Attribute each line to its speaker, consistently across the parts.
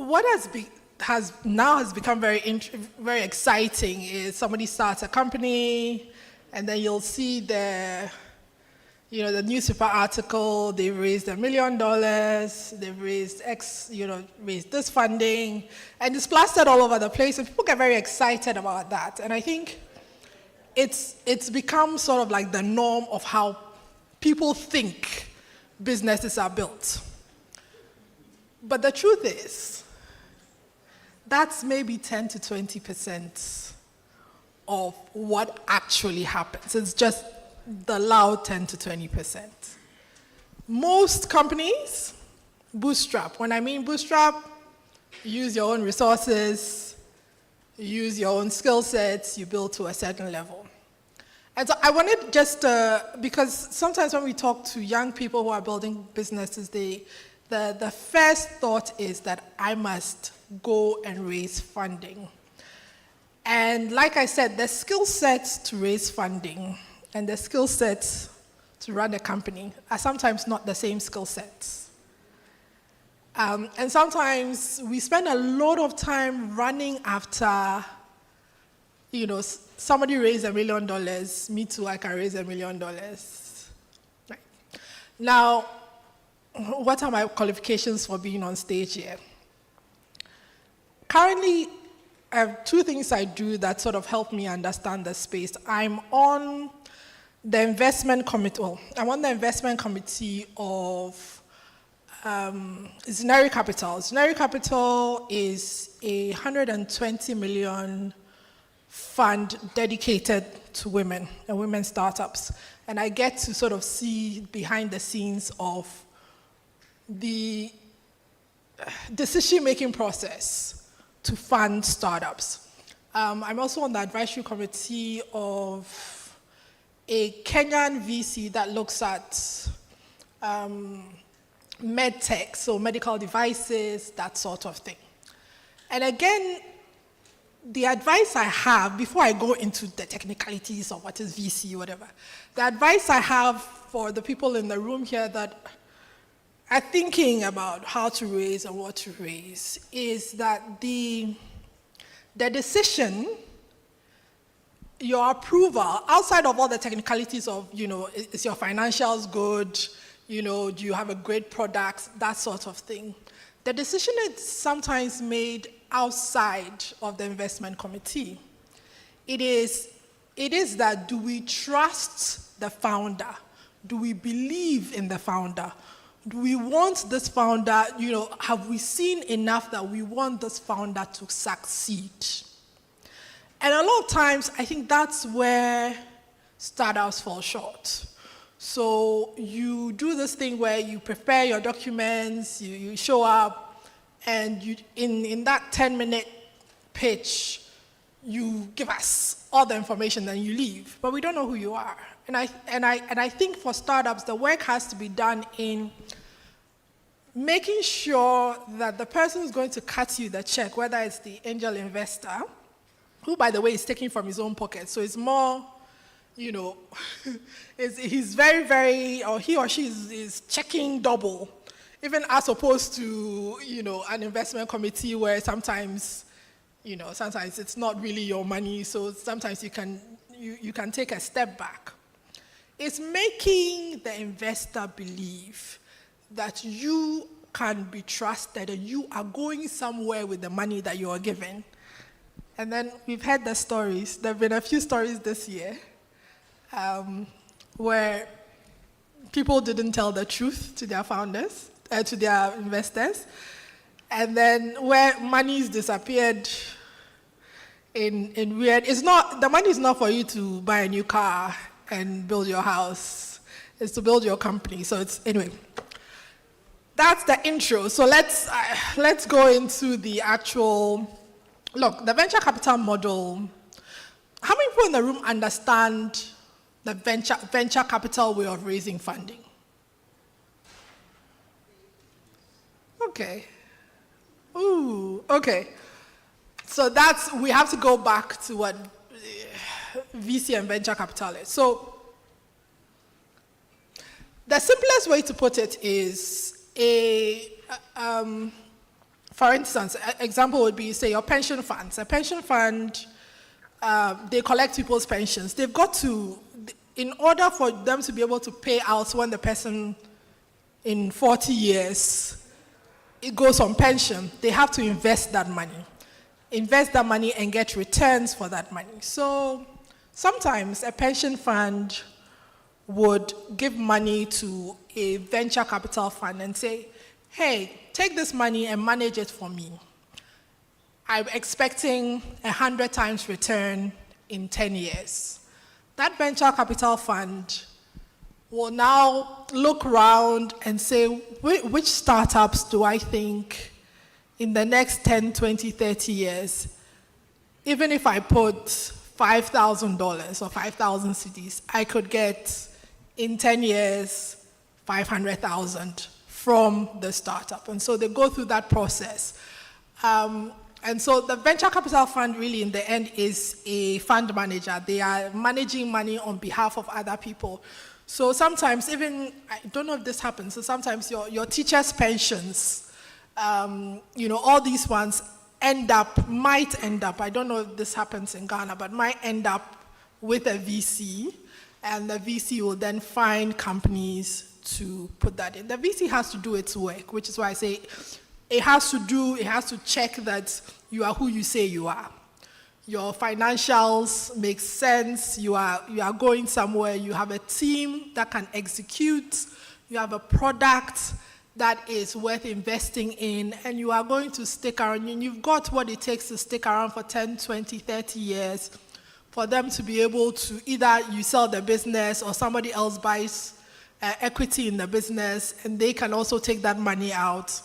Speaker 1: what has become very exciting is somebody starts a company, and then you'll see the newspaper article, they've raised $1 million, they've raised raised this funding, and it's plastered all over the place, and people get very excited about that. And I think it's become sort of like the norm of how people think businesses are built. But the truth is, that's maybe 10 to 20% of what actually happens. It's just the loud 10 to 20%. Most companies bootstrap. When I mean bootstrap, use your own resources, use your own skill sets, you build to a certain level. And so I wanted just, because sometimes when we talk to young people who are building businesses, the first thought is that I must go and raise funding. And like I said, the skill sets to raise funding and the skill sets to run a company are sometimes not the same skill sets. And sometimes we spend a lot of time running after, somebody raised $1 million, me too, I can raise $1 million. Right. Now, what are my qualifications for being on stage here? Currently, I have two things I do that sort of help me understand the space. I'm on the investment committee. Well, I'm on the investment committee of Zenary Capital. Zenary Capital is a $120 million fund dedicated to women and women startups. And I get to sort of see behind the scenes of the decision-making process to fund startups. I'm also on the advisory committee of a Kenyan VC that looks at med tech, so medical devices, that sort of thing. And again, the advice I have, before I go into the technicalities of what is VC, whatever, the advice I have for the people in the room here that are thinking about how to raise and what to raise is that the decision, your approval, outside of all the technicalities of, is your financials good, do you have a great product, that sort of thing. The decision is sometimes made outside of the investment committee. It is that, do we trust the founder? Do we believe in the founder? Do we want this founder, have we seen enough that we want this founder to succeed? And a lot of times, I think that's where startups fall short. So you do this thing where you prepare your documents, you show up, and in that 10-minute pitch, you give us all the information, then you leave. But we don't know who you are. And I think for startups, the work has to be done in making sure that the person who's going to cut you the check, whether it's the angel investor, who, by the way, is taking from his own pocket, so it's more, he's very, very, or he or she is checking double, even as opposed to, an investment committee where sometimes it's not really your money, so sometimes you can take a step back. It's making the investor believe that you can be trusted and you are going somewhere with the money that you are given. And then we've heard the stories. There have been a few stories this year where people didn't tell the truth to their founders, to their investors, and then where money's disappeared in weird, the money is not for you to buy a new car and build your house. It's to build your company. So anyway, that's the intro. So let's go into the actual, look, the venture capital model. How many people in the room understand the venture capital way of raising funding? Okay. Ooh, okay. So we have to go back to what VC and venture capital is. So the simplest way to put it is for instance, an example would be, say, your pension funds. A pension fund, they collect people's pensions. They've got to, in order for them to be able to pay out when the person in 40 years, it goes on pension, they have to invest that money. Invest that money and get returns for that money. So sometimes a pension fund would give money to a venture capital fund and say, hey, take this money and manage it for me. I'm expecting 100 times return in 10 years. That venture capital fund will now look around and say, which startups do I think in the next 10, 20, 30 years, even if I put $5,000 or 5,000 cedis, I could get in 10 years, 500,000 from the startup. And so they go through that process. And so the venture capital fund really in the end is a fund manager. They are managing money on behalf of other people. So sometimes even, I don't know if this happens, so sometimes your teachers' pensions, all these ones might end up, I don't know if this happens in Ghana, but might end up with a VC, and the VC will then find companies to put that in. The VC has to do its work, which is why I say it has to check that you are who you say you are. Your financials make sense, you are going somewhere, you have a team that can execute, you have a product that is worth investing in, and you are going to stick around, and you've got what it takes to stick around for 10, 20, 30 years for them to be able to either you sell the business or somebody else buys equity in the business, and they can also take that money out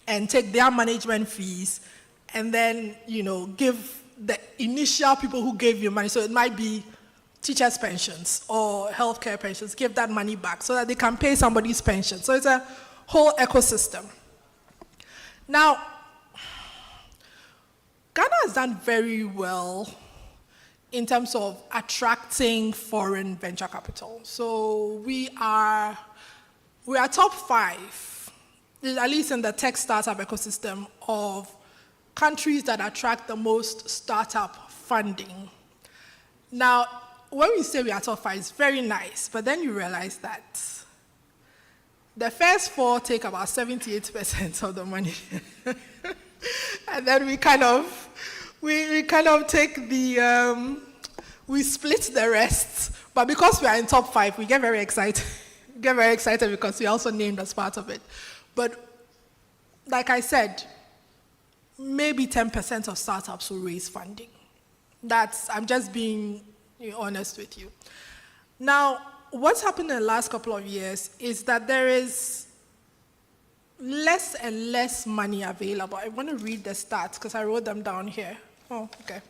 Speaker 1: and take their management fees and then, give the initial people who gave you money, so it might be teachers' pensions or healthcare pensions, give that money back so that they can pay somebody's pension. So it's a whole ecosystem. Now, Ghana has done very well in terms of attracting foreign venture capital. So we are top 5, at least in the tech startup ecosystem, of countries that attract the most startup funding. Now, when we say we are top 5, it's very nice, but then you realize that the first 4 take about 78% of the money. And then we kind of take we split the rest. But because we are in top 5, we get very excited. Because we are also named as part of it. But like I said, maybe 10% of startups will raise funding. I'm just being honest with you. Now, what's happened in the last couple of years is that there is less and less money available. I want to read the stats because I wrote them down here. Oh, okay.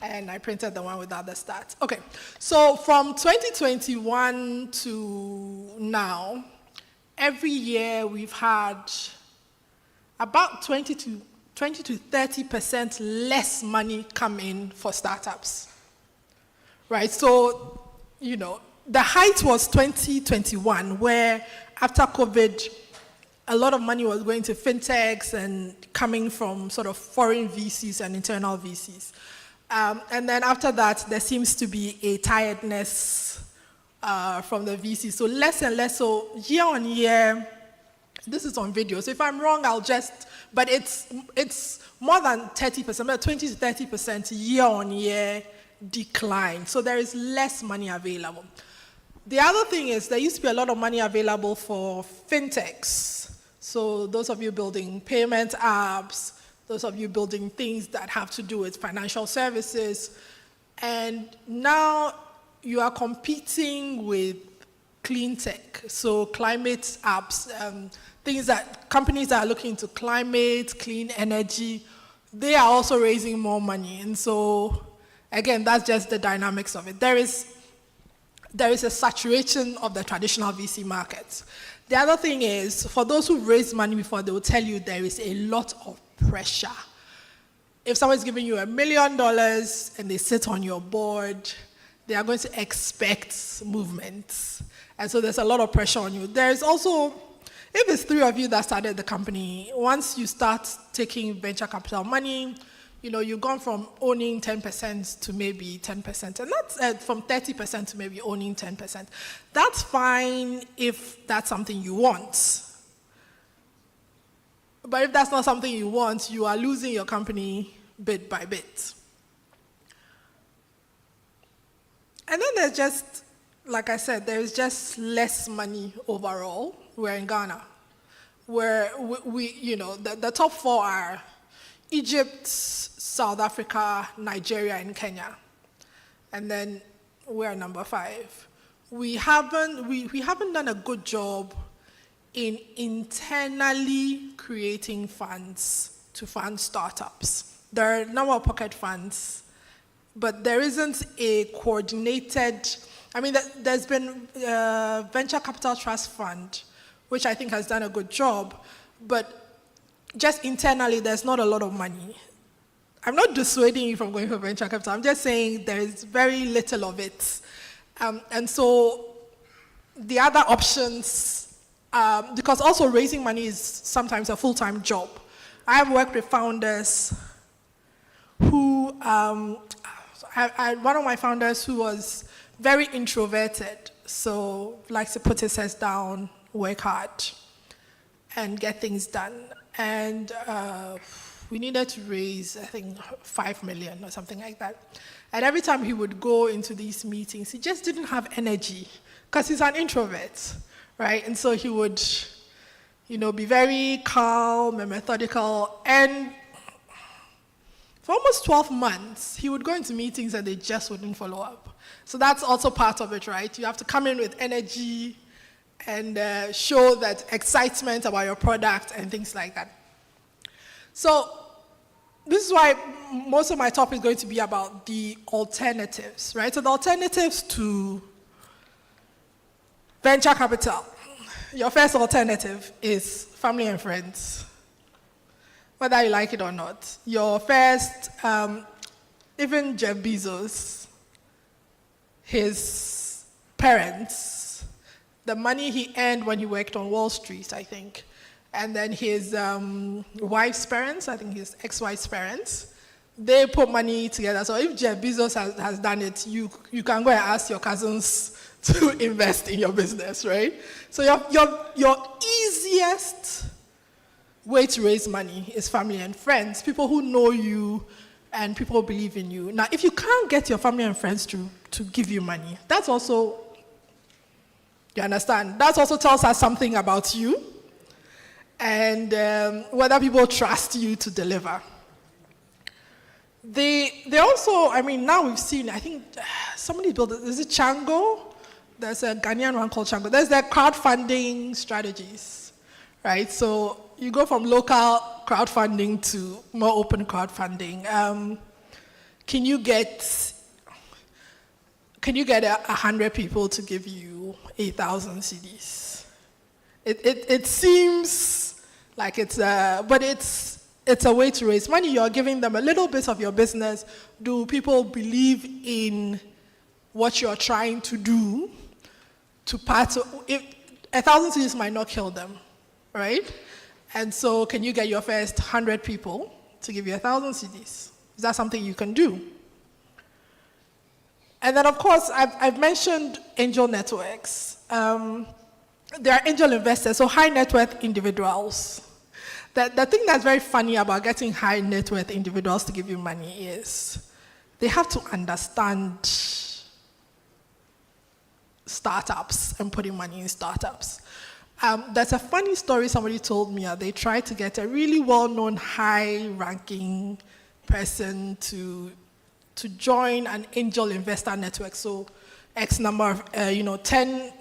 Speaker 1: And I printed the one without the stats. Okay, so from 2021 to now, every year we've had about 20 to 30% less money come in for startups, right? So, the height was 2021, where after COVID, a lot of money was going to fintechs and coming from sort of foreign VCs and internal VCs. And then after that, there seems to be a tiredness from the VCs. So less and less, so year on year, this is on video, so if I'm wrong, but it's more than 30%, about 20 to 30% year on year decline. So there is less money available. The other thing is there used to be a lot of money available for fintechs. So those of you building payment apps, those of you building things that have to do with financial services, and now you are competing with clean tech, so climate apps, things that companies that are looking into climate, clean energy, they are also raising more money. And so, again, that's just the dynamics of it. There is a saturation of the traditional VC markets. The other thing is, for those who raised money before, they will tell you there is a lot of pressure. If someone's giving you $1 million and they sit on your board, they are going to expect movements. And so there's a lot of pressure on you. There's also, if it's 3 of you that started the company, once you start taking venture capital money, you've gone from owning 10% to maybe 10%, and that's from 30% to maybe owning 10%. That's fine if that's something you want. But if that's not something you want, you are losing your company bit by bit. And then there's just, like I said, there's just less money overall. We're in Ghana, where the top 4 are Egypt, South Africa, Nigeria, and Kenya. And then we're number 5. We haven't done a good job in internally creating funds to fund startups. There are a number of pocket funds, but there isn't a coordinated, there's been a venture capital trust fund, which I think has done a good job, but just internally, there's not a lot of money. I'm not dissuading you from going for venture capital. I'm just saying there is very little of it. And so the other options, because also raising money is sometimes a full-time job. I've worked with founders who, one of my founders who was very introverted, so likes to put his head down, work hard, and get things done. And we needed to raise, I think, 5 million or something like that. And every time he would go into these meetings, he just didn't have energy because he's an introvert, right? And so he would, be very calm and methodical. And for almost 12 months, he would go into meetings and they just wouldn't follow up. So that's also part of it, right? You have to come in with energy and show that excitement about your product and things like that. So this is why most of my talk is going to be about the alternatives, right? So the alternatives to venture capital. Your first alternative is family and friends, whether you like it or not. Your first, even Jeff Bezos, his parents, the money he earned when he worked on Wall Street, I think, and then his wife's parents, I think his ex-wife's parents, they put money together. So if Jeff Bezos has done it, you can go and ask your cousins to invest in your business, right? So your easiest way to raise money is family and friends, people who know you and people who believe in you. Now, if you can't get your family and friends to give you money, that's also, you understand? That also tells us something about you and whether people trust you to deliver. They also, now we've seen, I think somebody built it, is it Chango? There's a Ghanaian one called Chango. There's their crowdfunding strategies, right? So you go from local crowdfunding to more open crowdfunding. Can you get 100 people to give you 8,000 CDs? It seems like but it's a way to raise money. You're giving them a little bit of your business. Do people believe in what you're trying to do? If 1,000 CDs might not kill them, right? And so can you get your first 100 people to give you 1,000 CDs? Is that something you can do? And then, of course, I've mentioned angel networks. There are angel investors, so high net worth individuals. The thing that's very funny about getting high net worth individuals to give you money is they have to understand startups and putting money in startups. There's a funny story somebody told me. They tried to get a really well-known, high-ranking person to join an angel investor network. So X number of, 10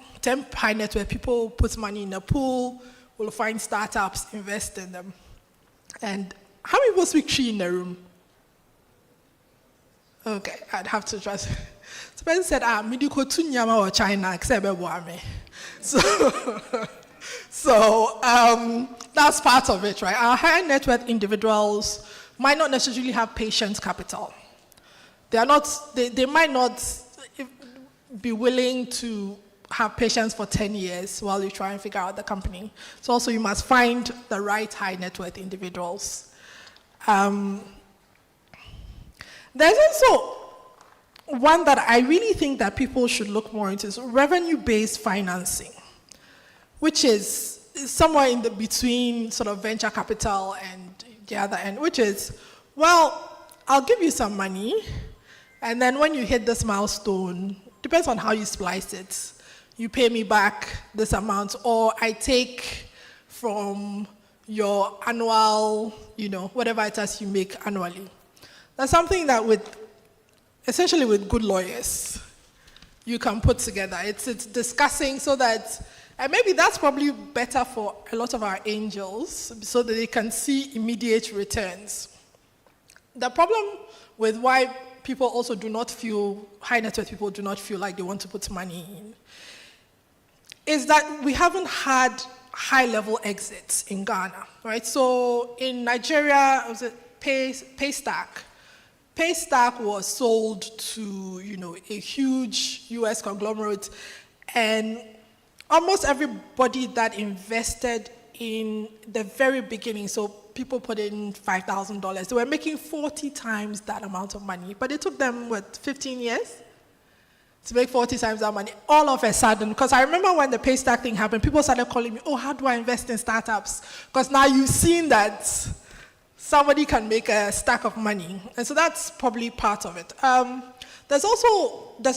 Speaker 1: high net worth people put money in a pool, will find startups, invest in them. And how many people speak Cree in the room? Okay, I'd have to trust. So person said, Midiko Tunyama or China, except me. So that's part of it, right? Our high net worth individuals might not necessarily have patient capital. They might not be willing to have patience for 10 years while you try and figure out the company. So also you must find the right high net worth individuals. There's also one that I really think that people should look more into is revenue-based financing, which is somewhere in the between sort of venture capital and the other end, which is, well, I'll give you some money, and then when you hit this milestone, depends on how you splice it, you pay me back this amount, or I take from your annual, whatever it is you make annually. That's something that essentially with good lawyers, you can put together. It's discussing so that, and maybe that's probably better for a lot of our angels, so that they can see immediate returns. The problem with why people also do not feel, high net worth people do not feel like they want to put money in, is that we haven't had high-level exits in Ghana, right? So in Nigeria, was it Paystack? Paystack was sold to, a huge US conglomerate, and almost everybody that invested in the very beginning, so people put in $5,000, they were making 40 times that amount of money, but it took them, 15 years to make 40 times that money, all of a sudden. Because I remember when the Paystack thing happened, people started calling me, oh, how do I invest in startups? Because now you've seen that somebody can make a stack of money. And so that's probably part of it. There's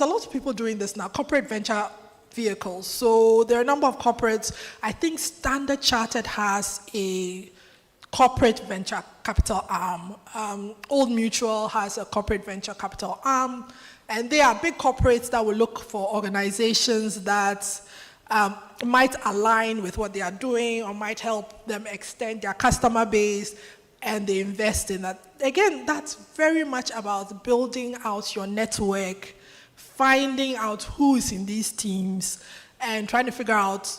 Speaker 1: a lot of people doing this now, corporate venture vehicles. So there are a number of corporates. I think Standard Chartered has a corporate venture capital arm. Old Mutual has a corporate venture capital arm. And they are big corporates that will look for organizations that might align with what they are doing or might help them extend their customer base, and they invest in that. Again, that's very much about building out your network, finding out who is in these teams, and trying to figure out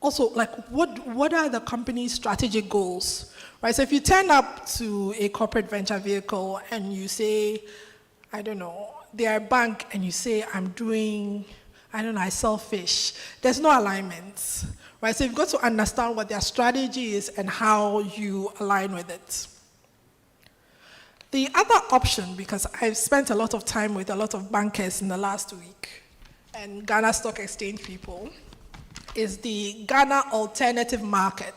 Speaker 1: also, like, what are the company's strategic goals, right? So if you turn up to a corporate venture vehicle and you say, I don't know, they are a bank, and you say, I sell fish, there's no alignment, right? So you've got to understand what their strategy is and how you align with it. The other option, because I've spent a lot of time with a lot of bankers in the last week, and Ghana Stock Exchange people, is the Ghana Alternative Market.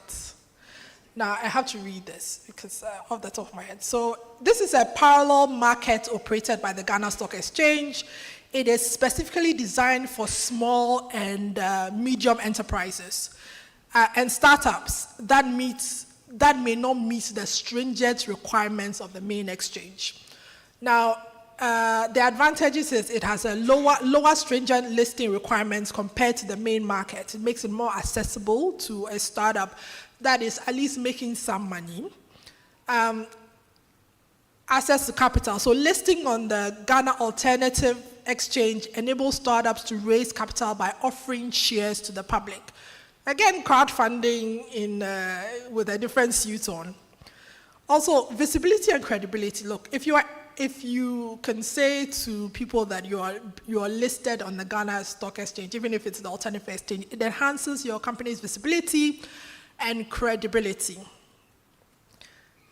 Speaker 1: Now, I have to read this because off the top of my head. So this is a parallel market operated by the Ghana Stock Exchange. It is specifically designed for small and medium enterprises and startups that may not meet the stringent requirements of the main exchange. Now, the advantages is it has a lower stringent listing requirements compared to the main market. It makes it more accessible to a startup that is at least making some money. Access to capital. So listing on the Ghana Alternative Exchange enables startups to raise capital by offering shares to the public. Again, crowdfunding with a different suit on. Also, visibility and credibility. Look, if you can say to people that you are listed on the Ghana Stock Exchange, even if it's the alternative exchange, it enhances your company's visibility and credibility.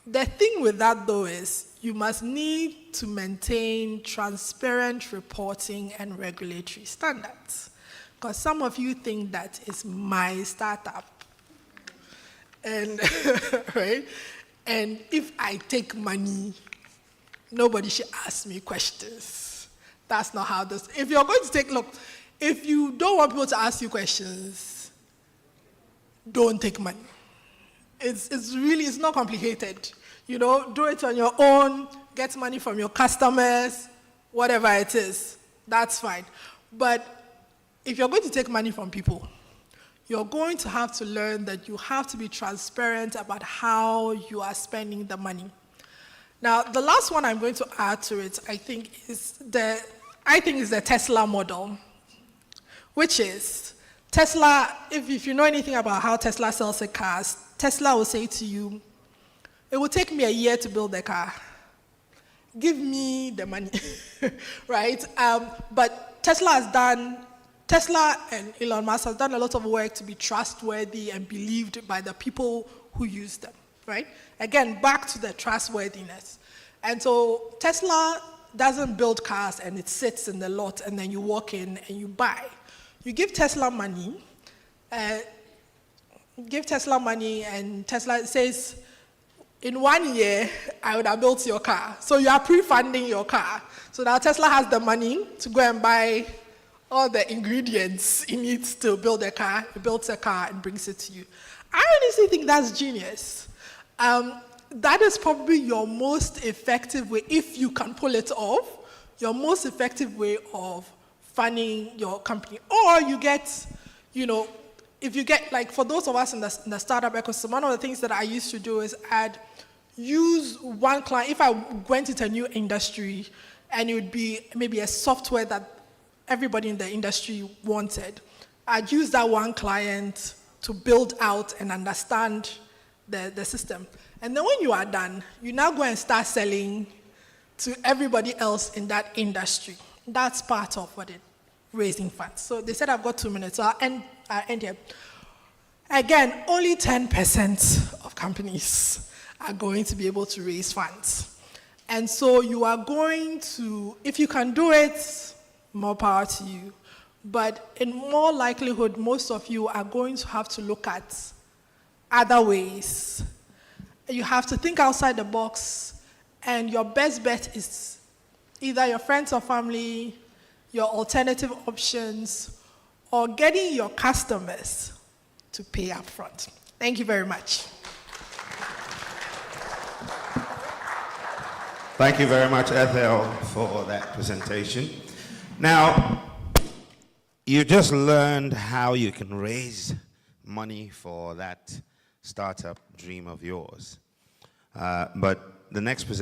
Speaker 1: The thing with that, though, is you must need to maintain transparent reporting and regulatory standards. Because some of you think that is my startup. And, right? And if I take money, nobody should ask me questions. That's not how this, if you're going to take, look, if you don't want people to ask you questions, don't take money. It's not complicated. Do it on your own, get money from your customers, whatever it is, that's fine. But if you're going to take money from people, you're going to have to learn that you have to be transparent about how you are spending the money. Now, the last one I'm going to add to it, I think is the Tesla model, which is Tesla. If you know anything about how Tesla sells their cars, Tesla will say to you, it will take me a year to build the car. Give me the money, right? But Tesla has done Tesla and Elon Musk has done a lot of work to be trustworthy and believed by the people who use them, right? Again, back to the trustworthiness. And so Tesla doesn't build cars and it sits in the lot and then you walk in and you buy. You give Tesla money, and Tesla says, in 1 year, I would have built your car. So you are pre-funding your car. So now Tesla has the money to go and buy all the ingredients it needs to build a car. It builds a car and brings it to you. I honestly think that's genius. That is probably your most effective way, if you can pull it off, your most effective way of funding your company. Or you get, if you get, like for those of us in the startup ecosystem, one of the things that I used to do is I'd use one client. If I went into a new industry and it would be maybe a software that everybody in the industry wanted, I'd use that one client to build out and understand the system. And then when you are done, you now go and start selling to everybody else in that industry. That's part of what it raising funds. So they said I've got 2 minutes, so I'll end here. Again, only 10% of companies are going to be able to raise funds. And so you are going to, if you can do it, more power to you. But in more likelihood, most of you are going to have to look at other ways. You have to think outside the box, and your best bet is either your friends or family, your alternative options, or getting your customers to pay up front. Thank you very much.
Speaker 2: Thank you very much, Ethel, for that presentation. Now, you just learned how you can raise money for that startup dream of yours. But the next presentation